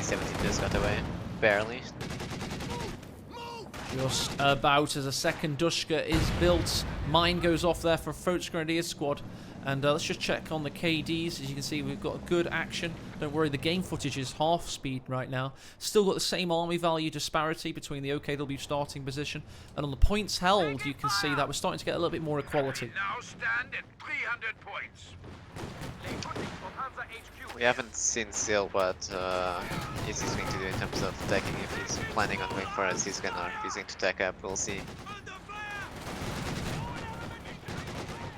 T-70 just got away. Barely. Just about as a second Dushka is built. Mine goes off there for Throat's Grenadier Squad. And let's just check on the KDs. As you can see, we've got good action. Don't worry, the game footage is half speed right now. Still got the same army value disparity between the OKW starting position. And on the points held, you can see that we're starting to get a little bit more equality. Now stand at 300 points. We haven't seen still what Izzy's going to do in terms of attacking. If he's planning on going for a Zizgan or if he's going to attack up, we'll see.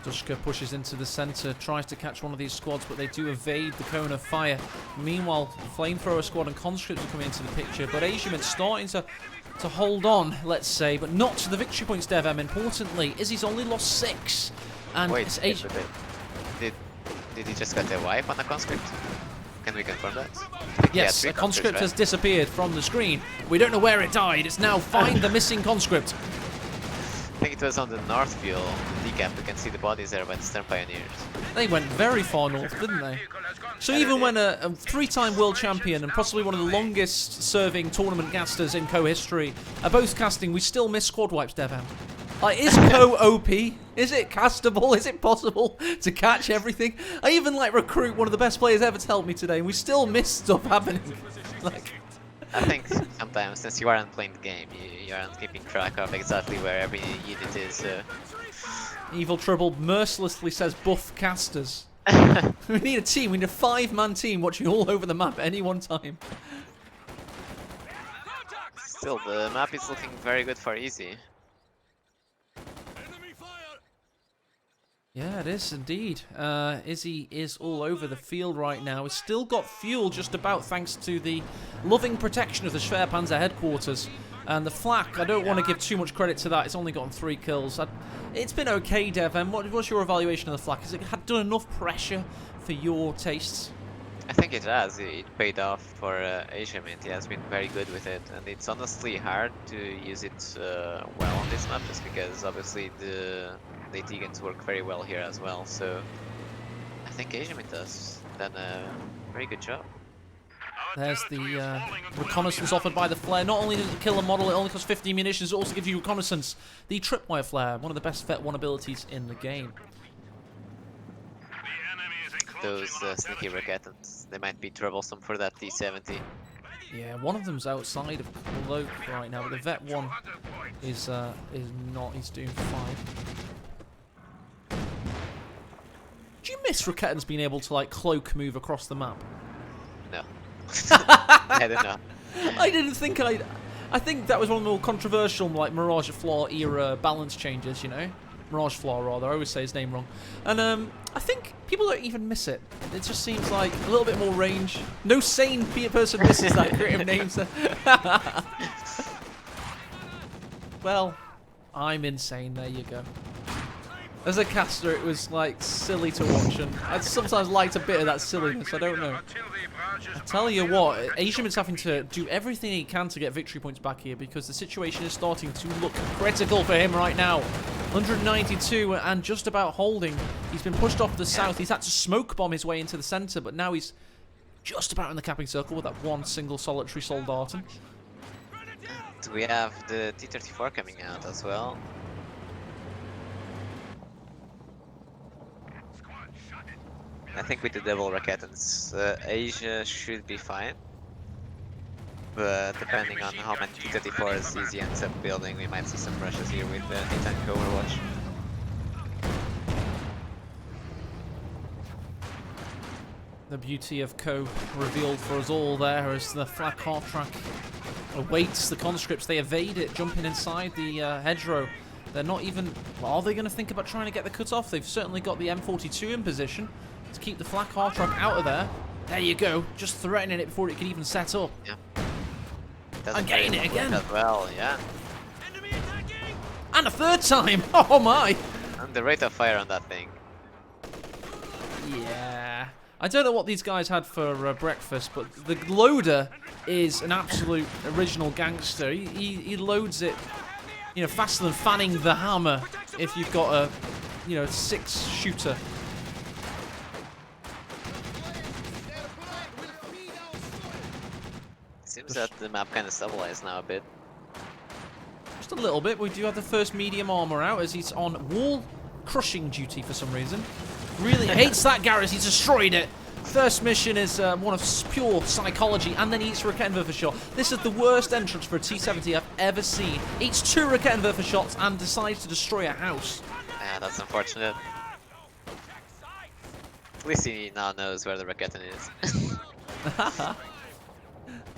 Dushka pushes into the center, tries to catch one of these squads, but they do evade the cone of fire. Meanwhile, Flamethrower squad and conscripts are coming into the picture, but Asiamint starting to hold on, let's say, but not to the victory points, DevM. Importantly, Izzy's only lost 6. And Wait, it's did he just get a wipe on a conscript? Can we confirm that? Yes, a conscript has disappeared from the screen. We don't know where it died. It's now find the missing conscript. I think it was on the north view, the decap. We can see the bodies there by the Stern Pioneers. They went very far north, didn't they? So even when a 3-time world champion and possibly one of the longest serving tournament casters in Co history are both casting, we still miss squad wipes, Devan. Like, is Co OP? Is it castable? Is it possible to catch everything? I even like recruit one of the best players ever to help me today, and we still miss stuff happening. Like, I think sometimes, since you aren't playing the game, you aren't keeping track of exactly where every unit is. Evil Trouble mercilessly says buff casters. We need a team. We need a 5-man team watching all over the map at any one time. Still, the map is looking very good for Easy. Yeah, it is indeed. Izzy is all over the field right now. He's still got fuel just about thanks to the loving protection of the Schwerpanzer headquarters. And the flak, I don't want to give too much credit to that. It's only gotten 3 kills. It's been okay, Devon. What's your evaluation of the flak? Has it done enough pressure for your tastes? I think it has. It paid off for Asiamint. He has been very good with it. And it's honestly hard to use it well on this map, just because obviously the Tegans work very well here as well. So I think Asiamint has done a very good job. There's the reconnaissance offered by the flare. Not only does it kill a model, it only costs 50 munitions, it also gives you reconnaissance. The tripwire flare, one of the best Vet 1 abilities in the game. Those sneaky rockets, they might be troublesome for that T-70. Yeah, one of them's outside of Cloak right now, but the Vet 1 is not. He's doing fine. Do you miss Raketans being able to like cloak move across the map? No. I don't know. I didn't think I think that was one of the more controversial like Mirage Floor era balance changes, you know? Mirage Floor rather, I always say his name wrong. And I think people don't even miss it. It just seems like a little bit more range. No sane person misses that creative name. So. Well, I'm insane, there you go. As a caster, it was like silly to watch, and I'd sometimes liked a bit of that silliness, I don't know. I tell you what, Asiamint's having to do everything he can to get victory points back here, because the situation is starting to look critical for him right now. 192 and just about holding. He's been pushed off to the south, he's had to smoke bomb his way into the centre, but now he's just about in the capping circle with that one single solitary Soldaten. We have the T-34 coming out as well. I think with the double Raketans, Asia should be fine. But depending on how many T-34s Easy ends up building, we might see some rushes here with the T-Tank Overwatch. The beauty of Co revealed for us all there as the flak half track awaits the conscripts. They evade it, jumping inside the hedgerow. They're not even... Are they going to think about trying to get the cut off? They've certainly got the M42 in position to keep the flak half track out of there. There you go, just threatening it before it can even set up. Yeah. And getting it again. As well, yeah. And a third time! Oh my! And the rate of fire on that thing. Yeah. I don't know what these guys had for breakfast, but the loader is an absolute original gangster. He loads it, you know, faster than fanning the hammer if you've got a, you know, 6-shooter. Seems that the map kind of stabilized now a bit. Just a little bit. We do have the first medium armor out as he's on wall crushing duty for some reason. Really hates that Garrus. He's destroyed it. First mission is one of pure psychology, and then he eats Raketenwerfer shot. This is the worst entrance for a T-70 I've ever seen. Eats 2 Raketenwerfer shots and decides to destroy a house. Yeah, that's unfortunate. At least he now knows where the Raketen is.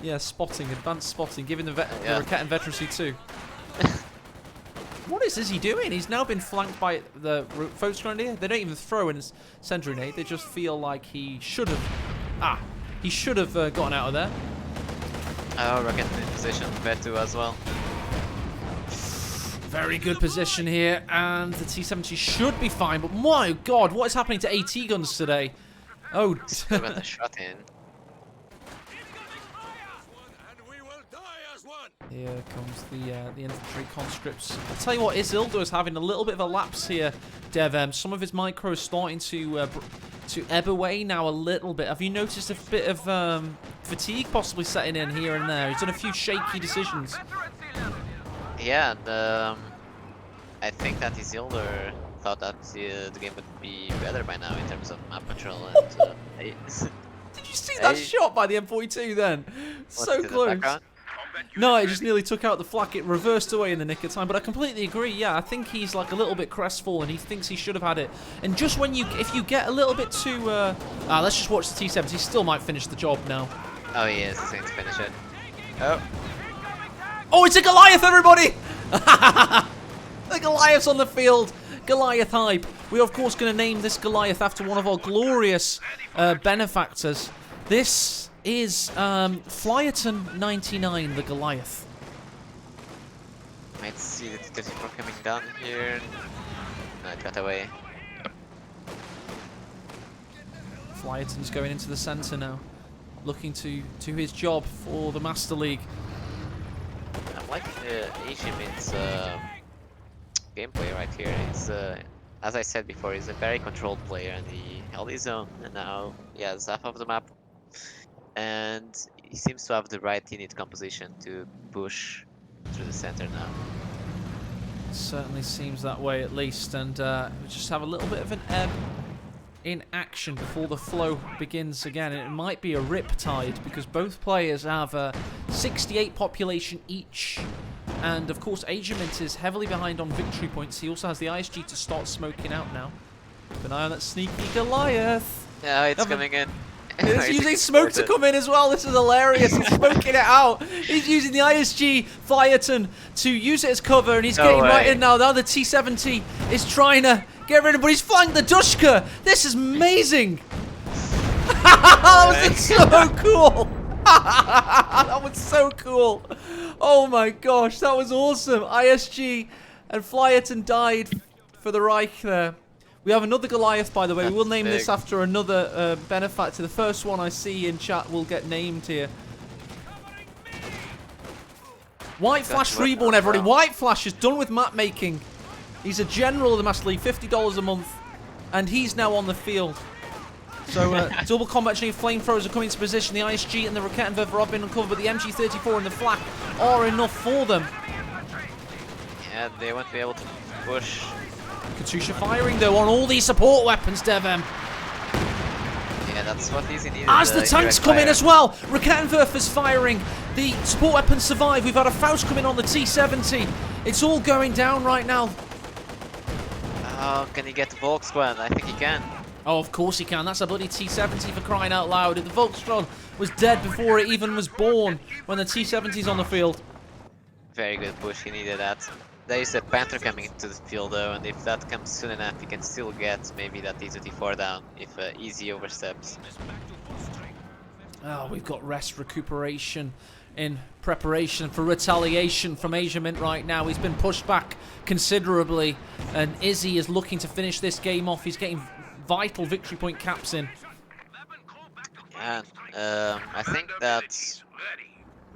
Yeah, spotting, advanced spotting, giving the Yeah. Raketen veterancy too. What is he doing? He's now been flanked by the folks around here. They don't even throw in his center grenade. They just feel like he should have. He should have gotten out of there. Oh, Raketen in position, Vetu as well. Very good position here, and the T-70 should be fine. But my God, what is happening to AT guns today? Oh, When the shot in. here comes the infantry conscripts. I'll tell you what, Isildur is having a little bit of a lapse here, Dev. Some of his micros starting to ebb away now a little bit. Have you noticed a bit of fatigue possibly setting in here and there? He's done a few shaky decisions. Yeah, and I think that Isildur thought that the game would be better by now in terms of map control and. Did you see that shot by the M42 then? So close. No, it just nearly took out the flak. It reversed away in the nick of time. But I completely agree. Yeah, I think he's like a little bit crestfallen. He thinks he should have had it. And just when if you get a little bit too, let's just watch the T-70. He still might finish the job now. Oh, he is. He's going to finish it. Oh. Oh, it's a Goliath, everybody! The Goliath's on the field. Goliath hype. We're of course going to name this Goliath after one of our glorious benefactors. This is Flyerton 99, the Goliath. Might see the T-34 coming down here. No, it got away. Flyerton's going into the centre now, looking to his job for the Master League. I'm liking Asiamint's gameplay right here. He's, as I said before, he's a very controlled player and he held his own, and now he has half of the map. And he seems to have the right unit composition to push through the center now. It certainly seems that way at least, and we just have a little bit of an ebb in action before the flow begins again. And it might be a riptide because both players have 68 population each. And of course Asiamint is heavily behind on victory points. He also has the ISG to start smoking out now. Keep an eye on that sneaky Goliath. Yeah, it's coming in. He's using smoke to come in as well. This is hilarious. He's smoking it out. He's using the ISG Flyerton to use it as cover, and he's getting right in now. Now the T-70 is trying to get rid of it, but he's flanked the Dushka. This is amazing. That was so cool. That was so cool. Oh my gosh, that was awesome. ISG and Flyerton died for the Reich there. We have another Goliath, by the way. We will name this after another benefactor. The first one I see in chat will get named here. White Flash Reborn, everybody. White Flash is done with map making. He's a general of the Master League, $50 a month, and he's now on the field. So double combat chain flamethrowers are coming into position. The ISG and the Raketenwerfer have been uncovered, but the MG34 and the flak are enough for them. Yeah, they won't be able to push. Katusha firing though on all these support weapons, Devem. Yeah, that's what Easy needed. As the tanks come in as well, Raketenwerfer's firing. The support weapons survive. We've had a Faust come in on the T-70. It's all going down right now. Oh, can he get the Volkswagen? I think he can. Oh, of course he can. That's a bloody T-70 for crying out loud. The Volkswagen was dead before it even was born when the T-70's on the field. Very good push. He needed that. There is a Panther coming into the field though, and if that comes soon enough, he can still get maybe that T-34 down if Easy oversteps. Oh, we've got rest, recuperation in preparation for retaliation from Asiamint right now. He's been pushed back considerably, and Izzy is looking to finish this game off. He's getting vital victory point caps in. And I think that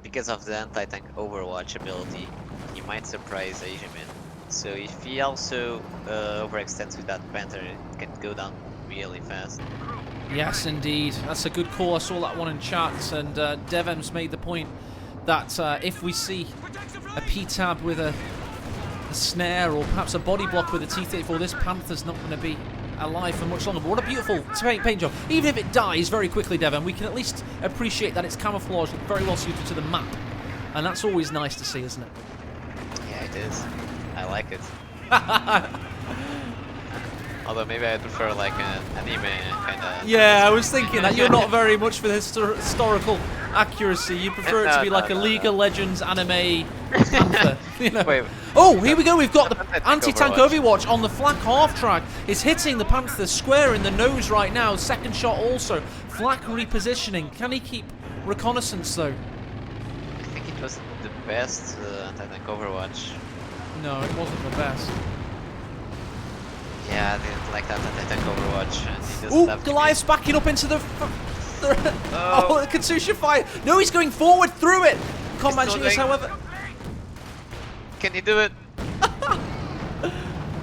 because of the anti-tank Overwatch ability, he might surprise Asiamint. So if he also overextends with that Panther, it can go down really fast. Yes, indeed. That's a good call. I saw that one in chat, and Devem's made the point. that if we see a P-tab with a snare or perhaps a body block with a T-34, this Panther's not going to be alive for much longer. But what a beautiful paint job. Even if it dies very quickly, Devon, we can at least appreciate that its camouflage is very well suited to the map. And that's always nice to see, isn't it? Yeah, it is. I like it. Although maybe I prefer like an anime kind of. Yeah, I was thinking that you're not very much for the historical accuracy. You prefer it to be like a League of Legends anime panther, you know. Wait. Oh, here we go. We've got the anti-tank Overwatch. Overwatch on the flak half track. It's hitting the Panther square in the nose right now. Second shot also. Flak repositioning. Can he keep reconnaissance though? I think it was the best anti-tank Overwatch. No, it wasn't the best. Yeah, I didn't like that anti-tank Overwatch. And he just Ooh, left Goliath's backing up into the... Oh. Oh, the Katusha fire. No, he's going forward through it. Can't mention this, going- however. Can you do it?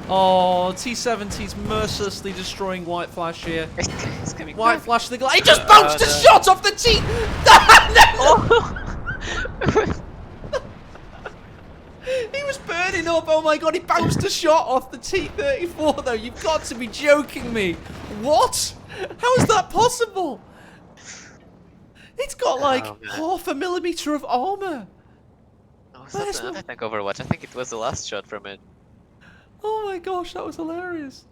Oh, T-70's mercilessly destroying White Flash here. It's coming White back. Flash, the Goliath. He just bounced a no. shot off the T... He was burning up. Oh my god, he bounced a shot off the T-34 though. You've got to be joking me. What? How is that possible? It's got like Oh, man. half a millimeter of armor. Oh, was Where's that an my- anti-tank Overwatch? I think it was the last shot from it. Oh my gosh, that was hilarious.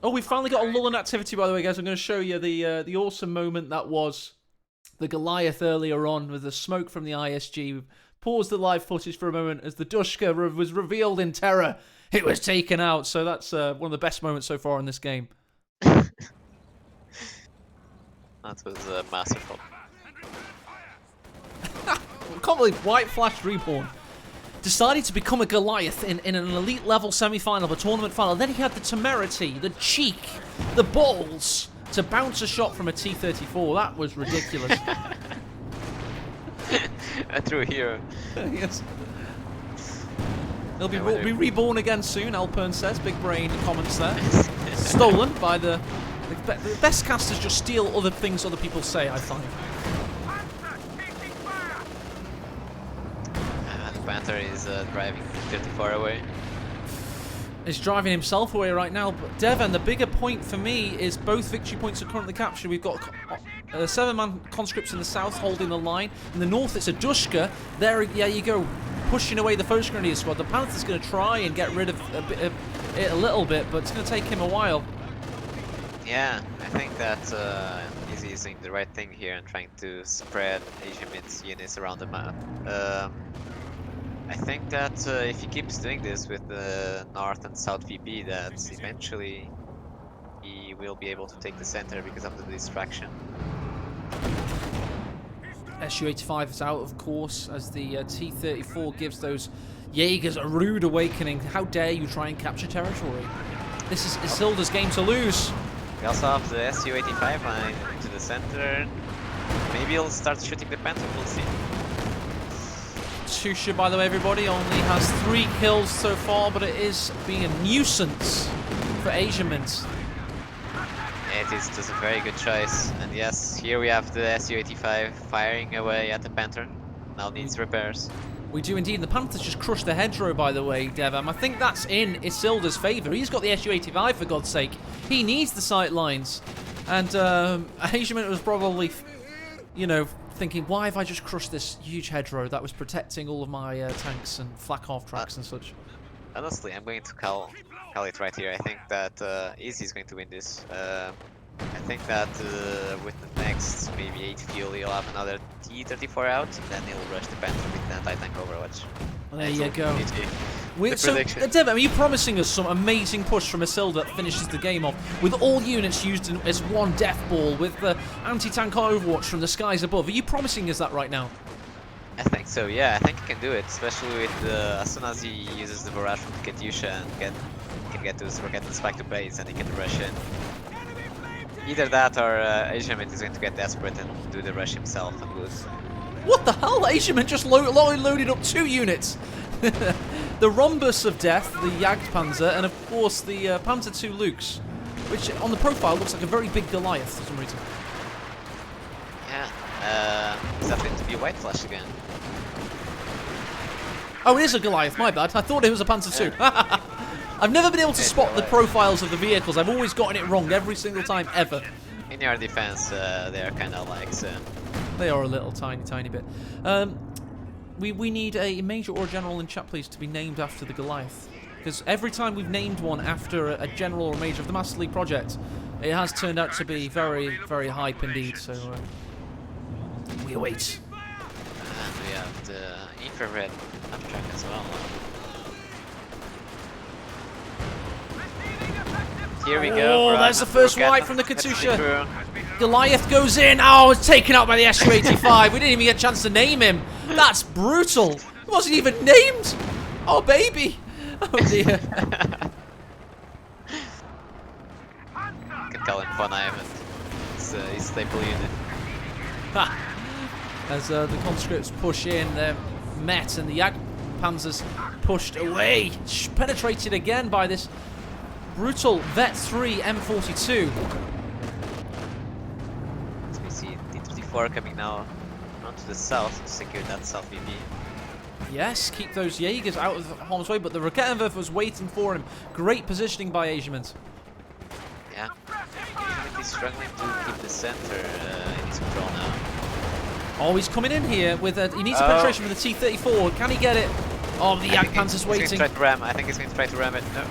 Oh, we finally got a lull in activity, by the way, guys. I'm going to show you the awesome moment that was the Goliath earlier on with the smoke from the ISG. We've paused the live footage for a moment as the Dushka was revealed in terror. It was taken out, so that's one of the best moments so far in this game. That was masterful. I can't believe White Flash Reborn decided to become a Goliath in an elite level semi-final, a tournament final. Then he had the temerity, the cheek, the balls to bounce a shot from a T-34. That was ridiculous. A true hero. Yes. He'll be, Yeah, whether- be reborn again soon, Alpern says. Big brain comments there. Stolen by the best casters just steal other things other people say, I find. The Panther is driving 34 away. Is driving himself away right now. But Devon, the bigger point for me is both victory points are currently captured. We've got 7-man conscripts in the south holding the line. In the north, it's a Dushka. There you go, pushing away the Foes Grenadier squad. The Panther's going to try and get rid of it a little bit, but it's going to take him a while. Yeah, I think that he's using the right thing here and trying to spread Asiamint's units around the map. I think that if he keeps doing this with the north and south VP, that eventually he will be able to take the center because of the distraction. Su-85 is out, of course, as the T-34 gives those Jaegers a rude awakening. How dare you try and capture territory? This is Isildur's game to lose. We also have the Su-85 line to the center. Maybe he'll start shooting the Panther, we'll see. Tusha, by the way, everybody, only has 3 kills so far, but it is being a nuisance for Asiamint. It is just a very good choice. And yes, here we have the Su-85 firing away at the Panther. Now needs repairs. We do indeed. The Panthers just crushed the hedgerow, by the way, Devam. I think that's in Isildur's favour. He's got the Su-85, for God's sake. He needs the sight lines. And Asiamint was probably, you know, thinking, why have I just crushed this huge hedgerow that was protecting all of my tanks and flak half tracks and such? Honestly, I'm going to call it right here. I think that Easy is going to win this. I think that with the next maybe 8 fuel, he'll have another T-34 out, then he'll rush the Panther with the anti-tank Overwatch. Well, there you go. The So, prediction. Devam, are you promising us some amazing push from Isildur that finishes the game off with all units used as one death ball with the anti-tank Overwatch from the skies above? Are you promising us that right now? I think so, yeah. I think he can do it, especially with as soon as he uses the barrage from the Katyusha and can get those rockets back to base and he can rush in. Either that or Asiamint is going to get desperate and do the rush himself and lose. What the hell? Asiamint just loaded up 2 units. The Rhombus of Death, the Jagdpanzer, and of course the Panzer II Lukes, which on the profile looks like a very big Goliath for some reason. Yeah, is that going to be a white flash again? Oh, it is a Goliath, my bad. I thought it was a Panzer II. I've never been able to spot the profiles of the vehicles. I've always gotten it wrong every single time, ever. In your defense, they are kind of like, so... They are a little tiny bit. We need a major or general in chat, please, to be named after the Goliath. Because every time we've named one after a general or major of the Master League project, it has turned out to be very, very hype indeed. So we await. And we have the infrared track as well. Here we go. Oh, there's the first white from the Katusha. Goliath goes in. Oh, it's taken out by the Su-85. We didn't even get a chance to name him. That's brutal. He wasn't even named. Oh, baby. Oh, dear. You can call him Fun Iamint. It's his staple unit. Ha. As the conscripts push in, they're met and the Jagdpanzers pushed away. Penetrated again by this brutal Vet 3 M42. So we see T-34 coming now onto the south to secure that south VP. Yes, keep those Jaegers out of harm's way, but the Raketenwerfer was waiting for him. Great positioning by Asiamint. Yeah, Asiamint is struggling to keep the center in his control now. Oh, he's coming in here with he needs a penetration with the T-34. Can he get it? Oh, the Jagdpanzer's waiting. He's going to try to ram. I think he's going to try to ram it. No.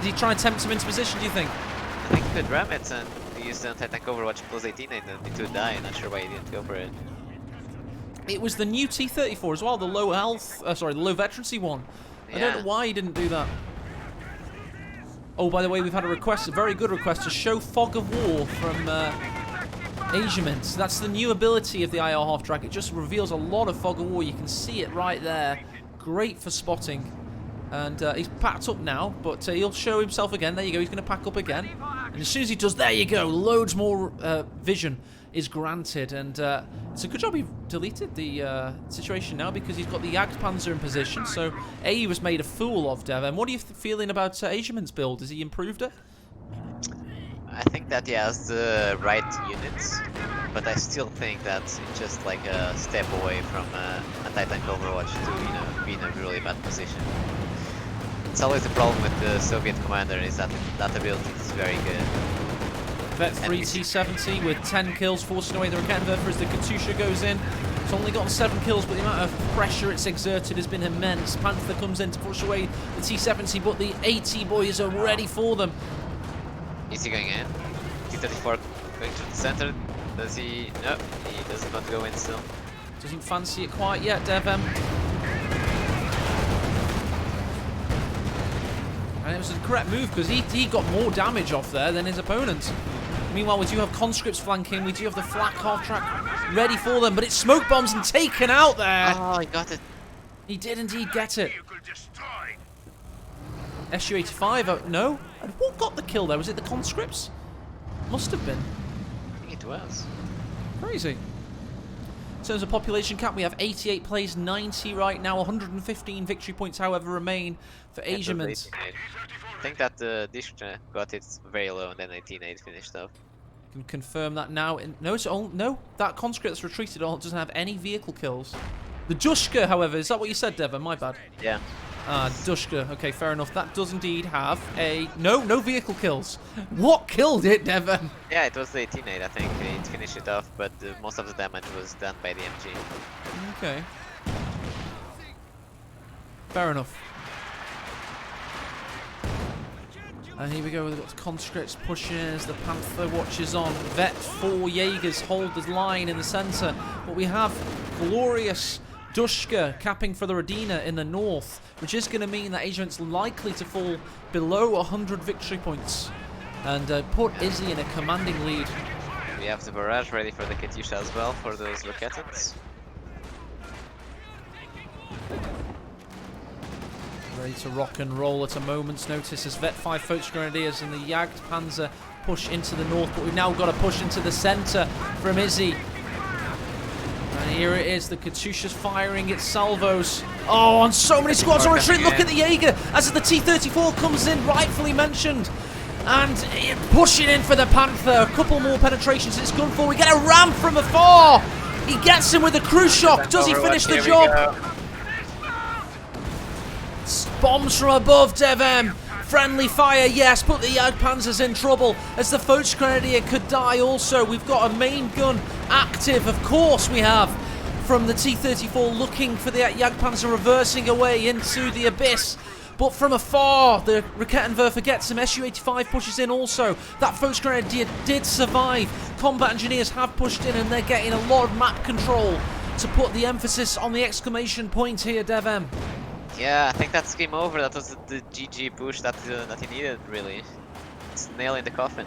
Did he try and tempt him into position, do you think? I think he could ram it and use the anti-tank Overwatch plus 18 and then it would die. Not sure why he didn't go for it. It was the new T-34 as well, the low health, the low veterancy one. Yeah. I don't know why he didn't do that. Oh, by the way, we've had a request, a very good request, to show Fog of War from Asiamint. That's the new ability of the IR half track. It just reveals a lot of Fog of War. You can see it right there. Great for spotting. And he's packed up now, but he'll show himself again. There you go, he's going to pack up again. And as soon as he does, there you go, loads more vision is granted. And it's a good job he deleted the situation now, because he's got the Jagdpanzer in position. So he was made a fool of, Devon. What are you feeling about Asiamint's build? Has he improved it? I think that he has the right units, but I still think that it's just like a step away from anti-tank Overwatch to be in a really bad position. It's always the problem with the Soviet commander is that that ability is very good. Vet 3 T-70 with 10 kills, forcing away the Raketenwerfer as the Katusha goes in. It's only gotten 7 kills, but the amount of pressure it's exerted has been immense. Panther comes in to push away the T-70, but the AT boys are ready for them. Is he going in? T-34 going to the center. Does he? No, he does not go in still. Doesn't fancy it quite yet, Devem. And it was a correct move, because he got more damage off there than his opponent. Meanwhile, we do have conscripts flanking. We do have the flak half track ready for them, but it's smoke bombs and taken out there. Oh, he got it. He did indeed get it. Su-85, no? And what got the kill there? Was it the conscripts? Must have been. I think it was. Crazy. In terms of population cap, we have 88 plays, 90 right now, 115 victory points, however, remain for Asiamint. I think that the Dishka got it very low and then 18-8 finished off. Can confirm that now. No, it's all, no, that conscript that's retreated doesn't have any vehicle kills. The Dushka, however, is that what you said, Devon? My bad. Yeah. Dushka. Okay, fair enough. That does indeed have a no vehicle kills. What killed it, Devon? Yeah, it was the 18-8. I think it finished it off, but most of the damage was done by the MG. Okay. Fair enough. And here we go, we've got the conscripts pushing in as the Panther watches on. Vet 4 Jaegers hold the line in the centre. But we have glorious Dushka capping for the Radina in the north, which is going to mean that Asiamint's likely to fall below 100 victory points and put Izzy in a commanding lead. We have the barrage ready for the Katyusha as well for those Roketans. Ready to rock and roll at a moment's notice as Vet 5 Volksgrenadiers and the Jagdpanzer push into the north, but we've now got to push into the centre from Izzy. And here it is, the Katusha's firing its salvos. Oh, and so many squads are retreating. Look at the Jaeger as the T-34 comes in, rightfully mentioned. And pushing in for the Panther. A couple more penetrations it's gone for. We get a ram from afar. He gets him with a cruise shock. Does he finish the Here we job? go. Bombs from above, Devem. Friendly fire, yes, but the Jagdpanzer's in trouble as the Volksgrenadier could die also. We've got a main gun active, of course we have, from the T-34 looking for the Jagdpanzer reversing away into the abyss. But from afar, the Raketenwerfer gets him. Su-85 pushes in also. That Volksgrenadier did survive. Combat engineers have pushed in and they're getting a lot of map control to put the emphasis on the exclamation point here, Devem. Yeah, I think that's game over. That was the GG push that he needed, really. It's nail in the coffin.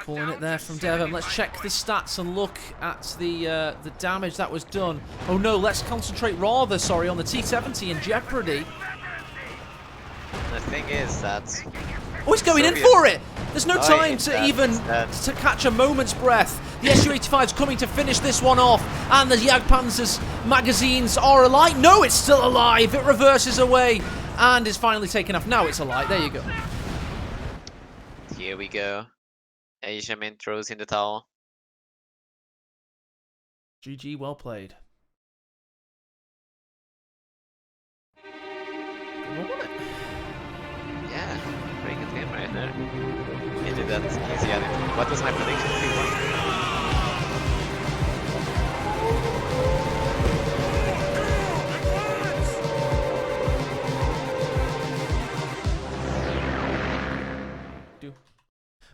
Calling it there from Devon. Let's check the stats and look at the damage that was done. Oh no, let's concentrate rather, sorry, on the T-70 in jeopardy. The thing is that... Oh, he's going in for it! There's no time to even to catch a moment's breath. The Su-85's coming to finish this one off, and the Jagdpanzer's magazines are alight. No, it's still alive. It reverses away, and is finally taken off. Now it's alight. There you go. Here we go. Asiamint throws in the towel. GG, well played. Good one, wasn't it? Yeah, very good game right there. You did that easy at it. What was my prediction? 3-1?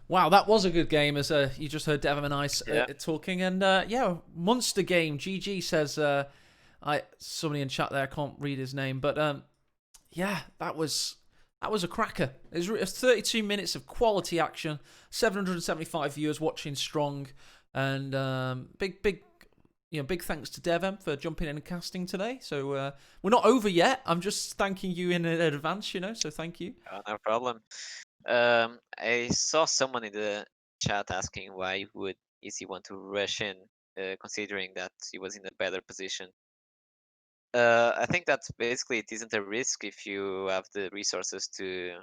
Wow, that was a good game, as you just heard Devon and I talking. And yeah, monster game. GG says, somebody in chat there, I can't read his name. But yeah, that was a cracker. It was 32 minutes of quality action, 775 viewers watching strong. And big thanks to Devon for jumping in and casting today. So we're not over yet. I'm just thanking you in advance, so thank you. Oh, no problem. I saw someone in the chat asking why would Easy want to rush in, considering that he was in a better position. I think that basically it isn't a risk if you have the resources to,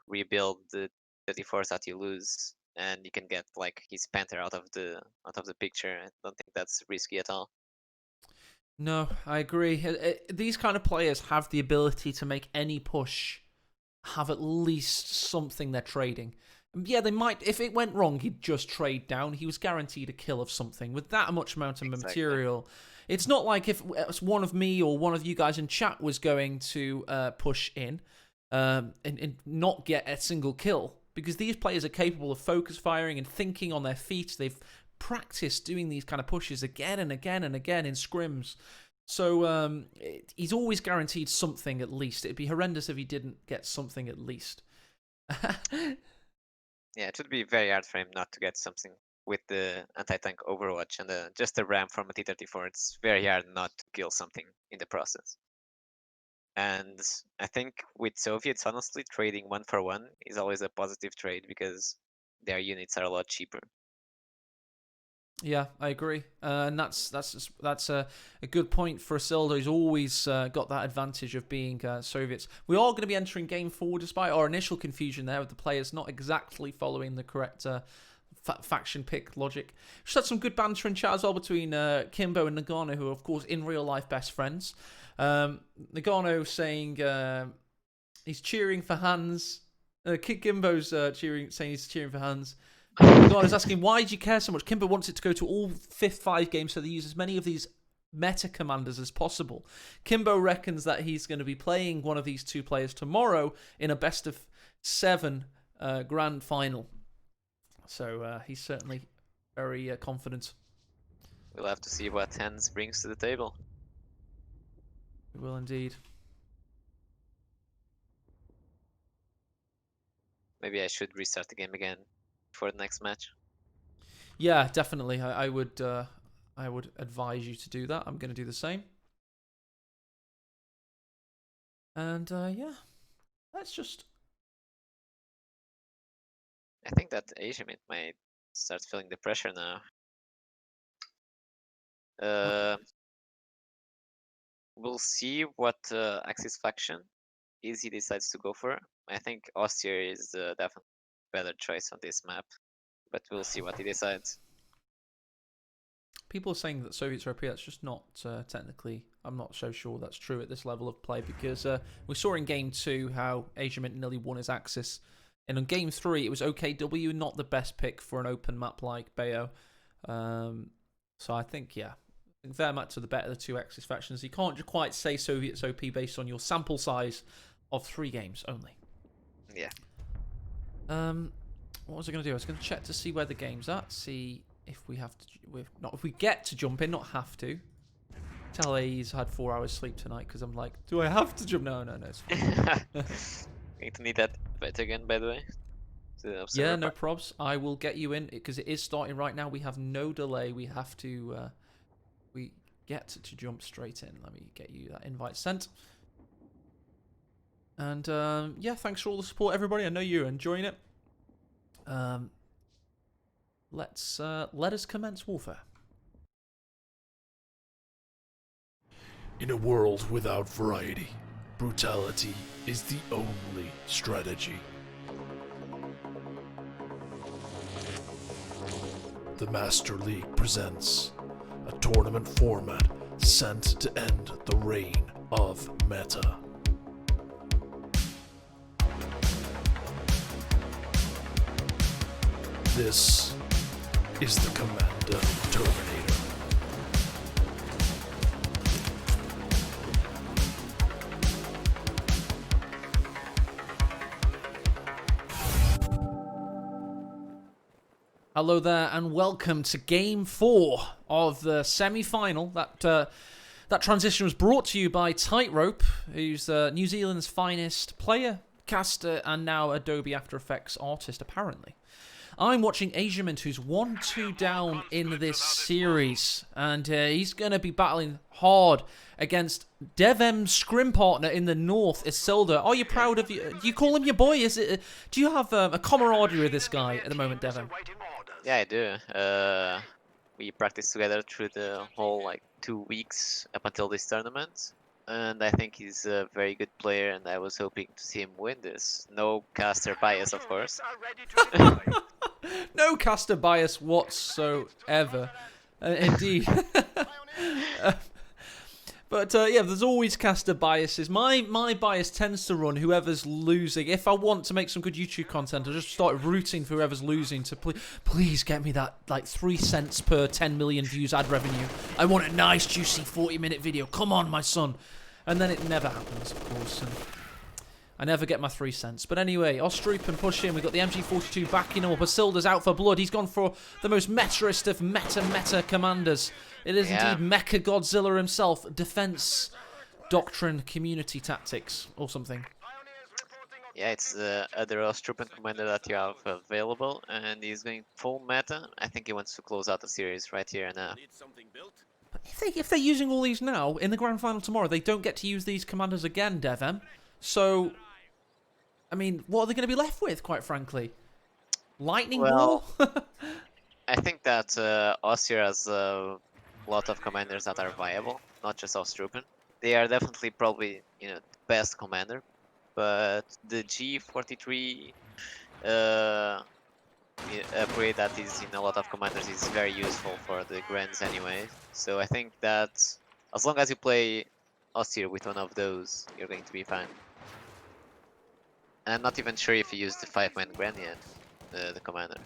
rebuild the 34s that you lose, and you can get like his Panther out of the picture. I don't think that's risky at all. No, I agree. These kind of players have the ability to make any push have at least something they're trading. Yeah, they might. If it went wrong, he'd just trade down. He was guaranteed a kill of something with that much amount of material. It's not like if one of me or one of you guys in chat was going to push in and not get a single kill, because these players are capable of focus firing and thinking on their feet. They've practiced doing these kind of pushes again and again and again in scrims. So he's always guaranteed something at least. It'd be horrendous if he didn't get something at least. Yeah, it would be very hard for him not to get something with the anti-tank Overwatch and just the RAM from a T-34. It's very hard not to kill something in the process. And I think with Soviets, honestly, trading 1-for-1 is always a positive trade because their units are a lot cheaper. Yeah, I agree, and that's a good point for Isildur. He's always got that advantage of being Soviets. We are going to be entering Game 4 despite our initial confusion there with the players not exactly following the correct faction pick logic. Just had some good banter in chat as well between Kimbo and Nagano, who are of course in real life best friends. Nagano saying he's cheering for Hans. Kimbo's saying he's cheering for Hans. Nagano's asking, why do you care so much? Kimbo wants it to go to all 5 games so they use as many of these meta commanders as possible. Kimbo reckons that he's going to be playing one of these 2 players tomorrow in a best of 7 grand final. So he's certainly very confident. We'll have to see what Hans brings to the table. We will indeed. Maybe I should restart the game again for the next match. Yeah, definitely. I would advise you to do that. I'm going to do the same. And yeah, let's just. I think that Asiamint might start feeling the pressure now. We'll see what Axis faction Easy decides to go for. I think Austria is definitely a better choice on this map, but we'll see what he decides. people are saying that Soviets are OP. That's just not technically. I'm not so sure that's true at this level of play because we saw in Game 2 how Asiamint nearly won his Axis. And in Game 3, it was OKW, not the best pick for an open map like Bayo. So I think, yeah, Wehrmacht are the better of the two Axis factions. You can't quite say Soviets OP based on your sample size of 3 games only. Yeah. What was I going to do? I was going to check to see where the game's at, see if we have to, if we get to jump in, not have to. Tell he's had 4 hours sleep tonight because I'm like, do I have to jump? No, it's fine. Going to need that bet again, by the way. Yeah, no probs. I will get you in because it is starting right now. We have no delay. We have to, we get to jump straight in. Let me get you that invite sent. And yeah, thanks for all the support, everybody. I know you're enjoying it. Let us commence warfare. In a world without variety, brutality is the only strategy. The Master League presents a tournament format sent to end the reign of meta. This is the Commando Terminator. Hello there, and welcome to Game 4 of the semi-final. That transition was brought to you by Tightrope, who's New Zealand's finest player, caster, and now Adobe After Effects artist, apparently. I'm watching Asiamint, who's 1-2 down in this series, and he's going to be battling hard against Devem's scrim partner in the north, Isildur. Are you proud of you? Do you call him your boy? Do you have a camaraderie with this guy at the moment, Devem? Yeah, I do. We practiced together through the whole 2 weeks up until this tournament, and I think he's a very good player, and I was hoping to see him win this. No caster bias, of course. No caster bias whatsoever. Indeed. But yeah, there's always caster biases. My bias tends to run whoever's losing. If I want to make some good YouTube content, I just start rooting for whoever's losing to please get me that 3 cents per 10 million views ad revenue. I want a nice juicy 40-minute video. Come on, my son. And then it never happens, of course. And I never get my 3 cents. But anyway, Ostrup and push in. We've got the MG42 backing him up. Isildur's out for blood. He's gone for the most metaist of meta commanders. It is indeed Mecha Godzilla himself. Defense Doctrine Community Tactics or something. Yeah, it's the other Ostrup commander that you have available, and he's going full meta. I think he wants to close out the series right here and now. But if they're using all these now, in the grand final tomorrow, they don't get to use these commanders again, Devem. So, I mean, what are they going to be left with, quite frankly? Lightning War? I think that Ossir has a lot of commanders that are viable, not just Ostrupen. They are definitely probably, the best commander, but the G43 upgrade that is in a lot of commanders is very useful for the Grands anyway. So I think that as long as you play Ossir with one of those, you're going to be fine. I'm not even sure if you use the 5-man Grand yet, the commander.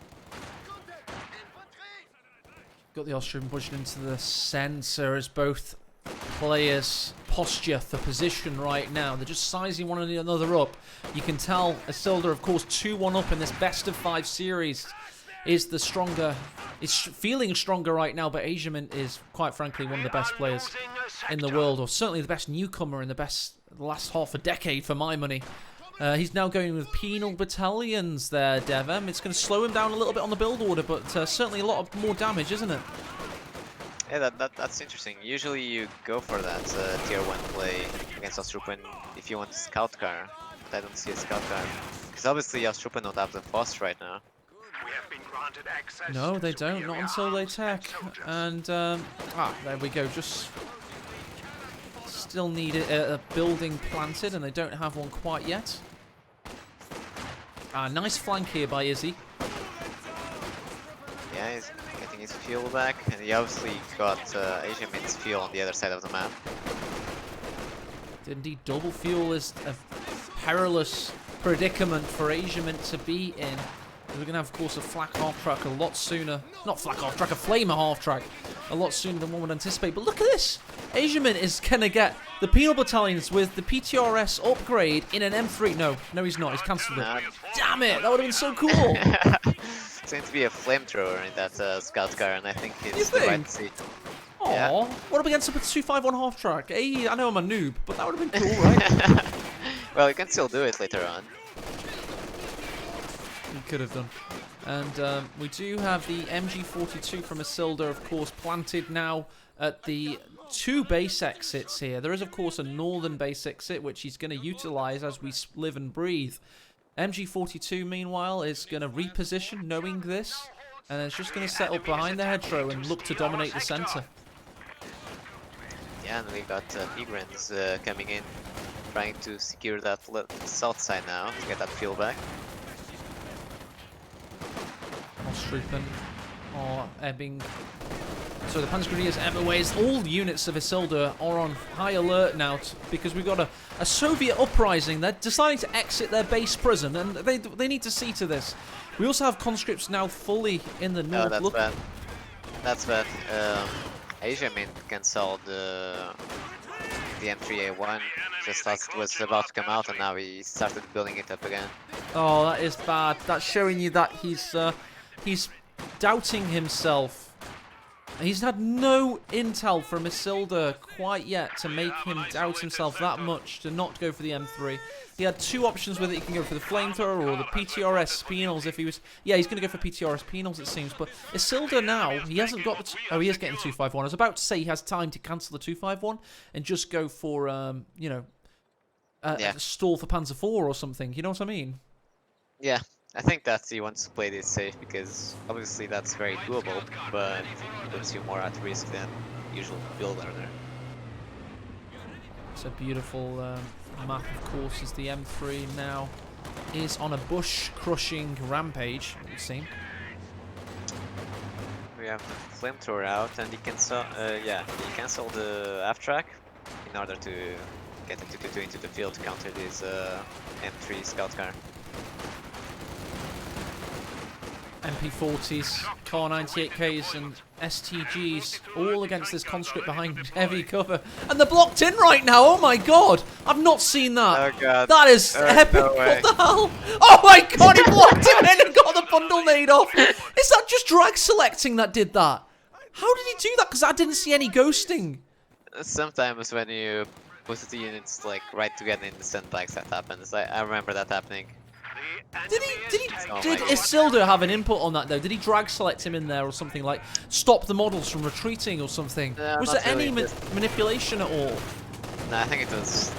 Got the Austrian pushing into the center as both players posture for position right now. They're just sizing one another up. You can tell Isildur, of course, 2-1 up in this best of 5 series. Is the stronger, is feeling stronger right now, but Asiamint is, quite frankly, one of the best players in the world, or certainly the best newcomer in the last half a decade for my money. He's now going with penal battalions there, Devem. It's going to slow him down a little bit on the build order, but certainly a lot of more damage, isn't it? Yeah, that's interesting. Usually you go for that tier 1 play against Ostrupen if you want a scout car, but I don't see a scout car. Because obviously Ostrupen don't have the FOSS right now. No, they don't. Not until they tech. And, there we go. Just still need a building planted, and they don't have one quite yet. Nice flank here by Izzy. Yeah, he's getting his fuel back, And he obviously got Asiamint's fuel on the other side of the map. Indeed, double fuel is a perilous predicament for Asiamint to be in. We're going to have, of course, a flak half-track a lot sooner. Not flak half-track, a flamer half-track a lot sooner than one would anticipate. But look at this! Asiamint is going to get the penal battalions with the PTRS upgrade in an M3. No, he's not. He's cancelled it. Damn it! That would have been so cool! Seems to be a flamethrower in that scout car, and I think You it's the right think? seat. Aw, Yeah. what up against a 251 half-track? Hey, I know I'm a noob, but that would have been cool, right? Well, you can still do it later on. We could have done. And we do have the MG42 from Isildur, of course, planted now at the 2 base exits here. There is, of course, a northern base exit, which he's going to utilise as we live and breathe. MG42, meanwhile, is going to reposition, knowing this, and it's just going to set up behind the hedgerow and look to dominate the centre. Yeah, and we got Migrants coming in, trying to secure that south side now to get that fuel back. Ostrupen or Ebbing. So the Panzergrenadiers, Everways, all units of Isildur are on high alert now because we've got a Soviet uprising. They're deciding to exit their base prison, and they need to see to this. We also have conscripts now fully in the north. Oh, that's Look, bad. That's bad. Asiamint cancelled the M3A1 just as it was about to come out, and now he started building it up again. oh, that is bad. That's showing you that he's doubting himself. He's had no intel from Isildur quite yet to make him doubt himself that much to not go for the M3. He had 2 options with it. He can go for the flamethrower or the PTRS penals if he was... Yeah, he's going to go for PTRS penals, it seems. But Isildur now, he hasn't got the... Oh, he is getting 251. I was about to say he has time to cancel the 251 and just go for, you know, a stall for Panzer IV or something. You know what I mean? Yeah, I think that he wants to play this safe because obviously that's very doable, but it puts you more at risk than usual build order. It's a beautiful map, of course, as the M3 now is on a bush-crushing rampage, it would seem. We have the flamethrower out, and he cancelled the aft track in order to get into the field to counter this M3 scout car. MP40s, Car 98Ks and STGs all against this conscript behind heavy cover. And they're blocked in right now, oh my god! I've not seen that! Oh god. That is epic, no way. what the hell? Oh my god, he blocked him in and got the bundle nade off! Is that just drag selecting that did that? How did he do that? Because I didn't see any ghosting. Sometimes when you put the units like right together in the sandbags, that happens. I remember that happening. Did Oh did my God. Isildur have an input on that though? Did he drag select him in there or something, like stop the models from retreating or something? No, Was not there any really, just- manipulation at all? No, I think it was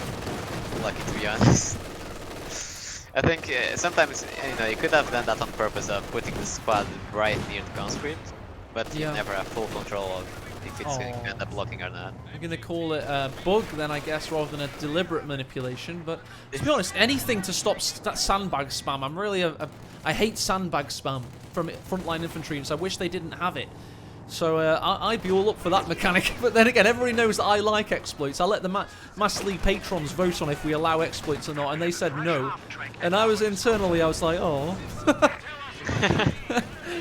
lucky, to be honest. I think sometimes you could have done that on purpose of putting the squad right near the conscript, but you Yeah. never have full control of if it's going Oh. to end up blocking or not. We're going to call it a bug then, I guess, rather than a deliberate manipulation. But to be honest, anything to stop that sandbag spam. I'm really I hate sandbag spam from frontline infantry, so I wish they didn't have it. So I'd be all up for that mechanic. But then again, everybody knows that I like exploits. I let the Master League patrons vote on if we allow exploits or not, and they said no. And I was internally, I was like, oh.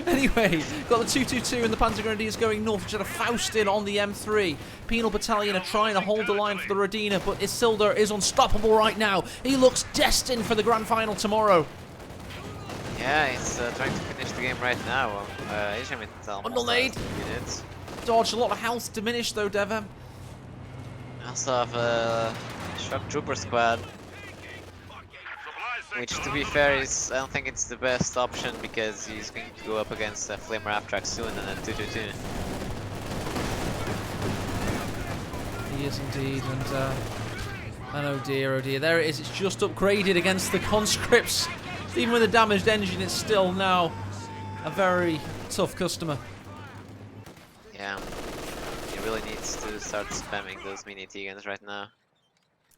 Anyway, got the 222 and the Panzergrenadiers going north, which had a Faust in on the M3. Penal Battalion are trying to hold the line for the Radina, but Isildur is unstoppable right now. He looks destined for the grand final tomorrow. Yeah, he's trying to finish the game right now. Asiamint Bundle almost nade. has 2 minutes. Dodge, a lot of health diminished though, Devon. Also have a shock trooper squad, which to be fair is, I don't think it's the best option because he's going to go up against a flamer half track soon and then 222. He is indeed, and oh dear, there it is. It's just upgraded against the conscripts. Even with a damaged engine, it's still now a very tough customer. Yeah, he really needs to start spamming those mini T-guns right now.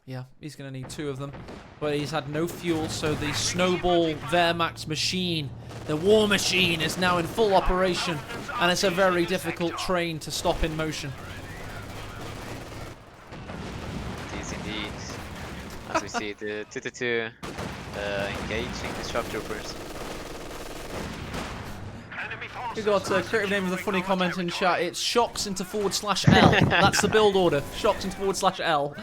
Yeah, he's going to need 2 of them. But he's had no fuel, so the Snowball Wehrmacht machine, the war machine, is now in full operation. And it's a very difficult train to stop in motion. It is indeed. As we see the 2-2 engaging the shock troopers. We got a creative name of the funny comment in chat. It's shocks into /L. That's the build order. Shocks into /L.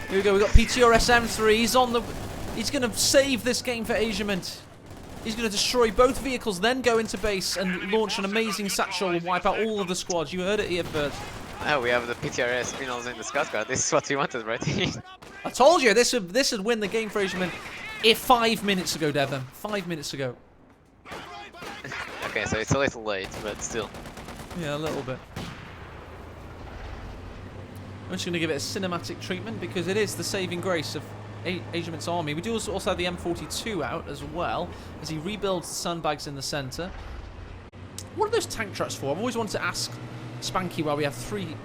Here we go. We got PTRS M3. He's on the. He's going to save this game for Asiamint. He's going to destroy both vehicles, then go into base and launch an amazing satchel and wipe out all of the squads. You heard it here first. Now we have the PTRS spinels in the Scout Guard. This is what we wanted, right? I told you this would win the game for Asiamint. If 5 minutes ago, Devon. 5 minutes ago. Okay, so it's a little late, but still. Yeah, a little bit. I'm just going to give it a cinematic treatment because it is the saving grace of Asiamint's army. We do also have the M42 out as well as he rebuilds the sandbags in the centre. What are those tank trucks for? I've always wanted to ask Spanky why we have 3